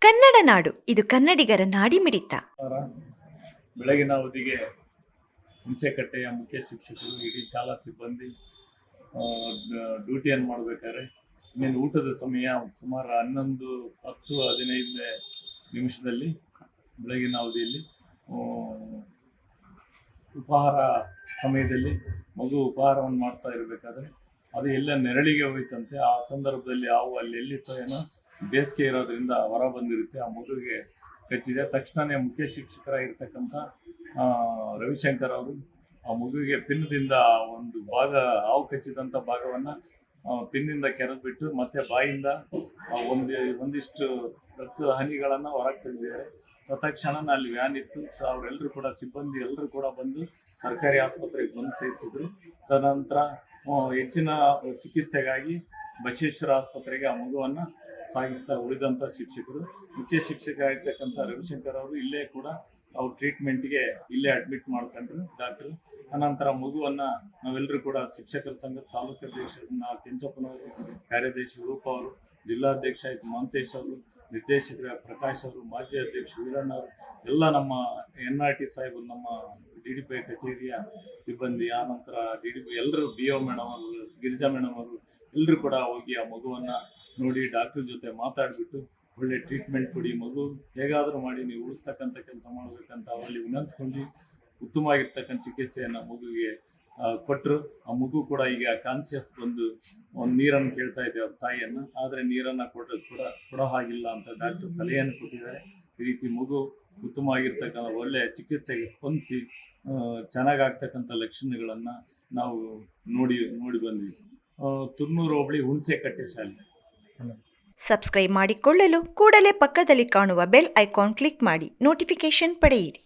ಕನ್ನಡ ನಾಡು, ಇದು ಕನ್ನಡಿಗರ ನಾಡಿಮಿಡಿತ. ಬೆಳಗಿನ ಅವಧಿಗೆ ಹುಣಸೆಕಟ್ಟೆಯ ಮುಖ್ಯ ಶಿಕ್ಷಕರು, ಇಡೀ ಶಾಲಾ ಸಿಬ್ಬಂದಿ ಡ್ಯೂಟಿಯನ್ನು ಮಾಡಬೇಕಾದ್ರೆ ಇನ್ನೇನು ಊಟದ ಸಮಯ ಸುಮಾರು 11:10-15 ನಿಮಿಷದಲ್ಲಿ ಬೆಳಗಿನ ಅವಧಿಯಲ್ಲಿ ಉಪಹಾರ ಸಮಯದಲ್ಲಿ ಮಗು ಉಪಹಾರವನ್ನು ಮಾಡ್ತಾ ಇರಬೇಕಾದ್ರೆ ಅದು ಎಲ್ಲ ನೆರಳಿಗೆ ಹೋಯ್ತಂತೆ. ಆ ಸಂದರ್ಭದಲ್ಲಿ ಹಾವು ಅಲ್ಲಿ ಎಲ್ಲಿತ್ತೋ ಏನೋ, ಬೇಸಿಗೆ ಇರೋದ್ರಿಂದ ಹೊರ ಬಂದಿರುತ್ತೆ, ಆ ಮಗುವಿಗೆ ಕಚ್ಚಿದೆ. ತಕ್ಷಣವೇ ಮುಖ್ಯ ಶಿಕ್ಷಕರಾಗಿರ್ತಕ್ಕಂಥ ರವಿಶಂಕರ್ ಅವರು ಆ ಮಗುವಿಗೆ ಪಿನ್ನಿಂದ ಒಂದು ಭಾಗ, ಹಾವು ಕಚ್ಚಿದಂಥ ಭಾಗವನ್ನು ಪಿನ್ನಿಂದ ಕೆರೆದ್ಬಿಟ್ಟು ಮತ್ತೆ ಬಾಯಿಂದ ಒಂದಿಷ್ಟು ರಕ್ತ ಹನಿಗಳನ್ನು ಹೊರಗೆ ತೆಗೆದಿದ್ದಾರೆ. ತತ್ಕ್ಷಣ ಅಲ್ಲಿ ವ್ಯಾನ್ ಇತ್ತು, ಅವರೆಲ್ಲರೂ ಕೂಡ ಸಿಬ್ಬಂದಿ ಎಲ್ಲರೂ ಕೂಡ ಬಂದು ಸರ್ಕಾರಿ ಆಸ್ಪತ್ರೆಗೆ ಬಂದು ಸೇರಿಸಿದ್ರು. ತದನಂತರ ಹೆಚ್ಚಿನ ಚಿಕಿತ್ಸೆಗಾಗಿ ಬಸವೇಶ್ವರ ಆಸ್ಪತ್ರೆಗೆ ಆ ಮಗುವನ್ನು ಸಾಗಿಸ್ತಾ ಉಳಿದಂಥ ಶಿಕ್ಷಕರು, ಮುಖ್ಯ ಶಿಕ್ಷಕರಾಗಿರ್ತಕ್ಕಂಥ ರವಿಶಂಕರ್ ಅವರು ಇಲ್ಲೇ ಕೂಡ ಅವ್ರ ಟ್ರೀಟ್ಮೆಂಟ್ಗೆ ಇಲ್ಲೇ ಅಡ್ಮಿಟ್ ಮಾಡ್ಕೊಂಡ್ರು ಡಾಕ್ಟ್ರು. ಅನಂತರ ಮಗುವನ್ನು ನಾವೆಲ್ಲರೂ ಕೂಡ ಶಿಕ್ಷಕರ ಸಂಘದ ತಾಲೂಕು ಅಧ್ಯಕ್ಷ ಕೆಂಚಪ್ಪನವರು, ಕಾರ್ಯದರ್ಶಿ ರೂಪ ಅವರು, ಜಿಲ್ಲಾಧ್ಯಕ್ಷ ಮಹಂತೇಶ್ ಅವರು, ನಿರ್ದೇಶಕರ ಪ್ರಕಾಶ್ ಅವರು, ಮಾಜಿ ಅಧ್ಯಕ್ಷ ವೀರಣ್ಣ ಅವರು, ಎಲ್ಲ ನಮ್ಮ NRT ಸಾಹೇಬರು, ನಮ್ಮ DDP ಕಚೇರಿಯ ಸಿಬ್ಬಂದಿ, ಆನಂತರ DDP ಎಲ್ಲರೂ, BO ಮೇಡಮ್ ಅವರು, ಗಿರಿಜಾ ಮೇಡಮ್ ಅವರು ಎಲ್ಲರೂ ಕೂಡ ಹೋಗಿ ಆ ಮಗುವನ್ನು ನೋಡಿ ಡಾಕ್ಟ್ರ್ ಜೊತೆ ಮಾತಾಡಿಬಿಟ್ಟು ಒಳ್ಳೆ ಟ್ರೀಟ್ಮೆಂಟ್ ಕೊಡಿ, ಮಗು ಹೇಗಾದರೂ ಮಾಡಿ ನೀವು ಉಳಿಸ್ತಕ್ಕಂಥ ಕೆಲಸ ಮಾಡಬೇಕಂತ ಅವರಲ್ಲಿ ವಿನಂತಿಸ್ಕೊಂಡು ಉತ್ತಮವಾಗಿರ್ತಕ್ಕಂಥ ಚಿಕಿತ್ಸೆಯನ್ನು ಮಗುವಿಗೆ ಕೊಟ್ಟರು. ಆ ಮಗು ಕೂಡ ಈಗ ಕಾನ್ಷಿಯಸ್ ಬಂದು ಒಂದು ನೀರನ್ನು ಕೇಳ್ತಾ ಇದೆ ಅವ್ರ ತಾಯಿಯನ್ನು, ಆದರೆ ನೀರನ್ನು ಕೊಡೋ ಹಾಗಿಲ್ಲ ಅಂತ ಡಾಕ್ಟರ್ ಸಲಹೆಯನ್ನು ಕೊಟ್ಟಿದ್ದಾರೆ. ಈ ರೀತಿ ಮಗು ಉತ್ತಮವಾಗಿರ್ತಕ್ಕಂಥ ಒಳ್ಳೆಯ ಚಿಕಿತ್ಸೆಗೆ ಸ್ಪಂದಿಸಿ ಚೆನ್ನಾಗಾಗ್ತಕ್ಕಂಥ ಲಕ್ಷಣಗಳನ್ನು ನಾವು ನೋಡಿ ಬಂದ್ವಿ. ತುರ್ನೂರು ಹೋಬಳಿ ಹುಣಸೆಕಟ್ಟೆ ಶಾಲೆ. ಸಬ್ಸ್ಕ್ರೈಬ್ ಮಾಡಿಕೊಳ್ಳಲು ಕೂಡಲೇ ಪಕ್ಕದಲ್ಲಿ ಕಾಣುವ ಬೆಲ್ ಐಕಾನ್ ಕ್ಲಿಕ್ ಮಾಡಿ ನೋಟಿಫಿಕೇಶನ್ ಪಡೆಯಿರಿ.